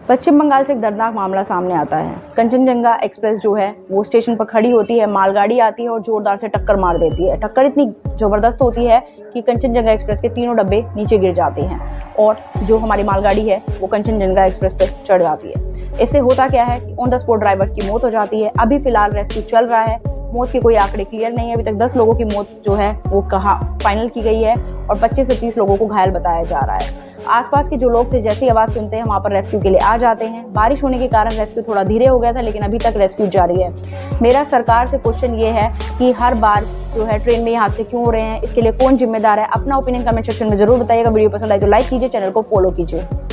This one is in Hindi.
पश्चिम बंगाल से एक दर्दनाक मामला सामने आता है। कंचनजंगा एक्सप्रेस जो है वो स्टेशन पर खड़ी होती है, मालगाड़ी आती है और जोरदार से टक्कर मार देती है। टक्कर इतनी ज़बरदस्त होती है कि कंचनजंगा एक्सप्रेस के तीनों डब्बे नीचे गिर जाते हैं और जो हमारी मालगाड़ी है वो कंचनजंगा एक्सप्रेस पर चढ़ जाती है। इससे होता क्या है कि ऑन द स्पॉट ड्राइवर्स की मौत हो जाती है। अभी फिलहाल रेस्क्यू चल रहा है, मौत के कोई आंकड़े क्लियर नहीं है। अभी तक 10 लोगों की मौत जो है वो फाइनल की गई है और 25 से 30 लोगों को घायल बताया जा रहा है। आसपास के जो लोग थे जैसी आवाज़ सुनते हैं वहाँ पर रेस्क्यू के लिए आ जाते हैं। बारिश होने के कारण रेस्क्यू थोड़ा धीरे हो गया था, लेकिन अभी तक रेस्क्यू जारी है। मेरा सरकार से क्वेश्चन ये है कि हर बार जो है ट्रेन में ये हादसे क्यों हो रहे हैं, इसके लिए कौन जिम्मेदार है? अपना ओपिनियन कमेंट सेक्शन में जरूर बताइएगा। वीडियो पसंद आए तो लाइक कीजिए, चैनल को फॉलो कीजिए।